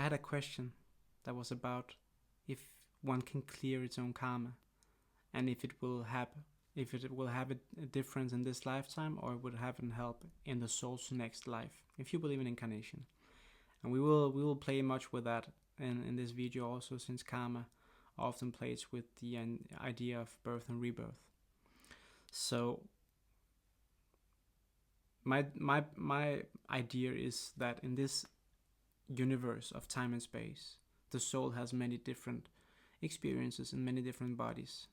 had a question that was about if one can clear its own karma, and if it will have a difference in this lifetime, or it would have an help in the soul's next life, if you believe in incarnation. And we will play much with that in this video also, since karma often plays with the idea of birth and rebirth. So my idea is that in this universe of time and space, the soul has many different experiences in many different bodies.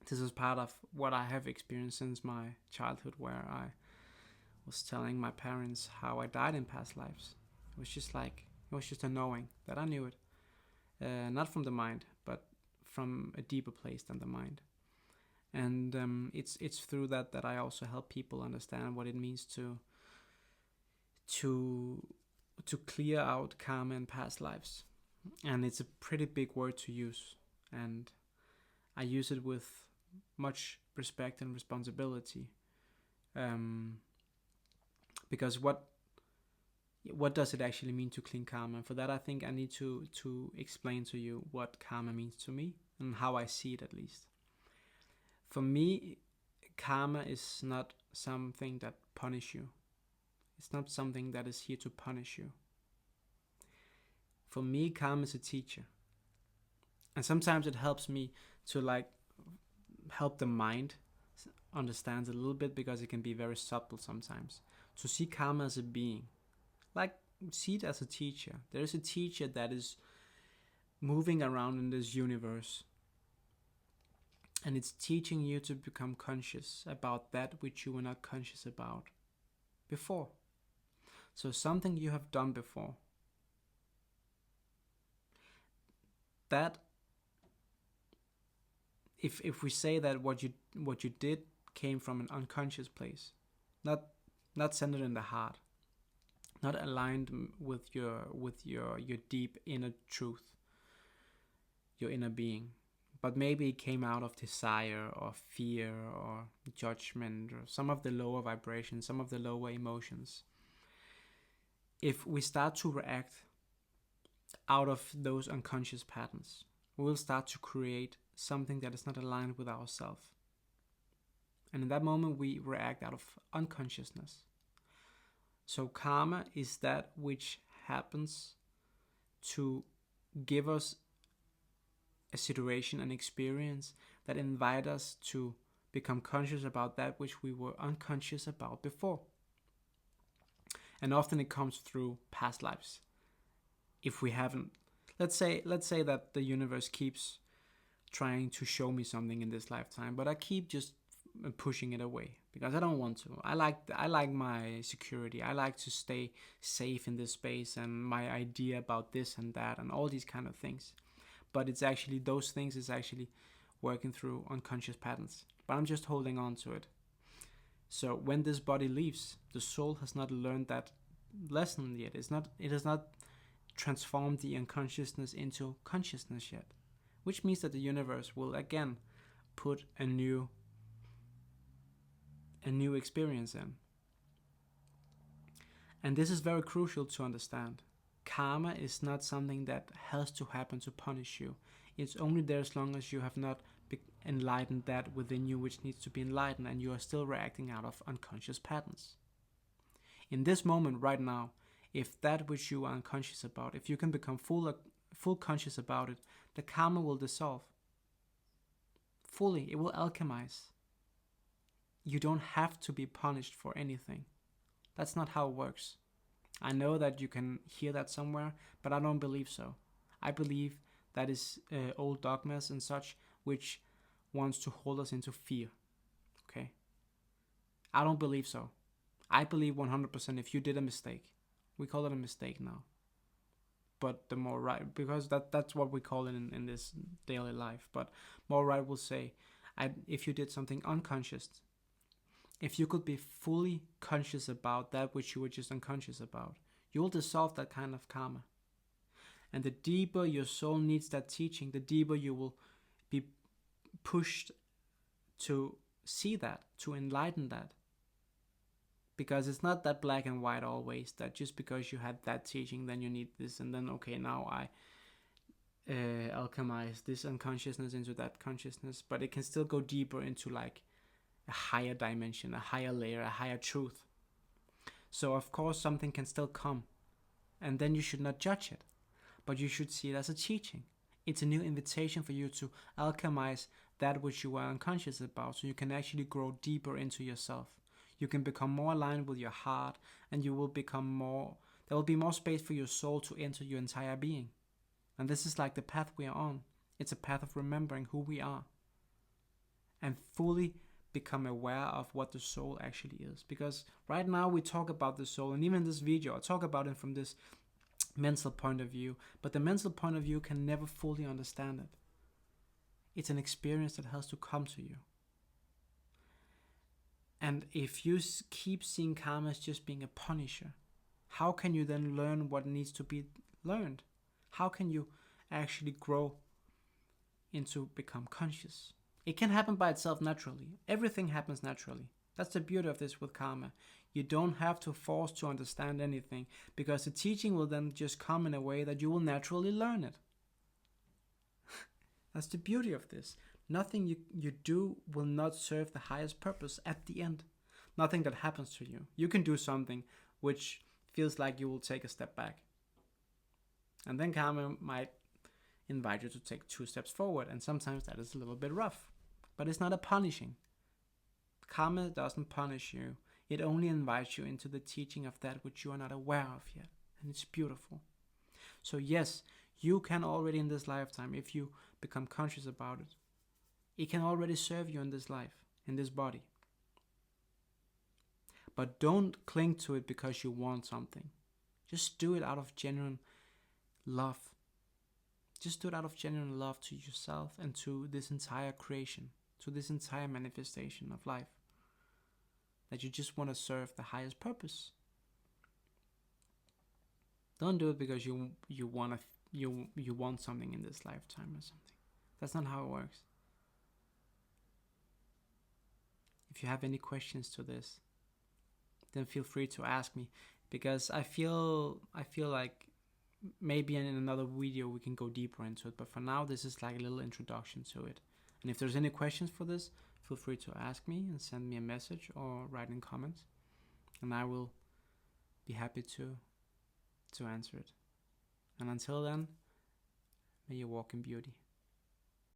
This is part of what I have experienced since my childhood, where I was telling my parents how I died in past lives. It was just a knowing that I knew it. Not from the mind, but from a deeper place than the mind. And it's through that I also help people understand what it means to clear out karma in past lives. And it's a pretty big word to use, and I use it with much respect and responsibility, because what does it actually mean to clean karma? And for that, I think I need to explain to you what karma means to me and how I see it, at least. For me, karma is not something that punishes you. It's not something that is here to punish you. For me, karma is a teacher. And sometimes it helps me to help the mind understand a little bit, because it can be very subtle sometimes. To see karma as a being, see it as a teacher. There is a teacher that is moving around in this universe, and it's teaching you to become conscious about that which you were not conscious about before. So something you have done before, that if we say that what you did came from an unconscious place, not centered in the heart, not aligned with your deep inner truth, your inner being, but maybe it came out of desire or fear or judgment, or some of the lower vibrations, some of the lower emotions. If we start to react out of those unconscious patterns, we will start to create something that is not aligned with ourselves. And in that moment, we react out of unconsciousness. So karma is that which happens to give us a situation, an experience that invite us to become conscious about that which we were unconscious about before. And often it comes through past lives. If we haven't, let's say that the universe keeps trying to show me something in this lifetime, but I keep just pushing it away because I don't want to. I like my security. I like to stay safe in this space, and my idea about this and that and all these kind of things. But it's actually, those things is actually working through unconscious patterns. But I'm just holding on to it. So when this body leaves, the soul has not learned that lesson yet. It has not transformed the unconsciousness into consciousness yet. Which means that the universe will again put a new experience in. And this is very crucial to understand. Karma is not something that has to happen to punish you. It's only there as long as you have not enlightened that within you which needs to be enlightened, and you are still reacting out of unconscious patterns. In this moment right now, if that which you are unconscious about, if you can become full conscious about it, the karma will dissolve. Fully, it will alchemize. You don't have to be punished for anything. That's not how it works. I know that you can hear that somewhere, but I don't believe so. I believe that is old dogmas and such, which wants to hold us into fear. Okay? I don't believe so. I believe 100% if you did a mistake, we call it a mistake now. But the more right, because that's what we call it in this daily life. But more right will say, if you did something unconscious, if you could be fully conscious about that which you were just unconscious about, you will dissolve that kind of karma. And the deeper your soul needs that teaching, the deeper you will be pushed to see that, to enlighten that. Because it's not that black and white always, that just because you had that teaching, then you need this, and then, okay, now I alchemize this unconsciousness into that consciousness. But it can still go deeper into like a higher dimension, a higher layer, a higher truth. So of course something can still come, and then you should not judge it, but you should see it as a teaching. It's a new invitation for you to alchemize that which you are unconscious about, so you can actually grow deeper into yourself. You can become more aligned with your heart, and you will become more, there will be more space for your soul to enter your entire being. And this is like the path we are on. It's a path of remembering who we are and fully become aware of what the soul actually is. Because right now we talk about the soul, and even in this video I talk about it from this mental point of view, but the mental point of view can never fully understand it. It's an experience that has to come to you. And if you keep seeing karma as just being a punisher, how can you then learn what needs to be learned? How can you actually grow into become conscious? It can happen by itself naturally. Everything happens naturally. That's the beauty of this with karma. You don't have to force to understand anything, because the teaching will then just come in a way that you will naturally learn it. That's the beauty of this. Nothing you do will not serve the highest purpose at the end. Nothing that happens to you. You can do something which feels like you will take a step back. And then karma might invite you to take 2 steps forward, and sometimes that is a little bit rough. But it's not a punishing. Karma doesn't punish you. It only invites you into the teaching of that which you are not aware of yet. And it's beautiful. So yes, you can already in this lifetime, if you become conscious about it, it can already serve you in this life, in this body. But don't cling to it because you want something. Just do it out of genuine love. Just do it out of genuine love to yourself and to this entire creation, to this entire manifestation of life. That you just want to serve the highest purpose. Don't do it because you want something in this lifetime or something. That's not how it works. If you have any questions to this, then feel free to ask me, because I feel like maybe in another video we can go deeper into it, but for now this is like a little introduction to it. And if there's any questions for this, feel free to ask me and send me a message or write in comments, and I will be happy to answer it. And until then, may you walk in beauty.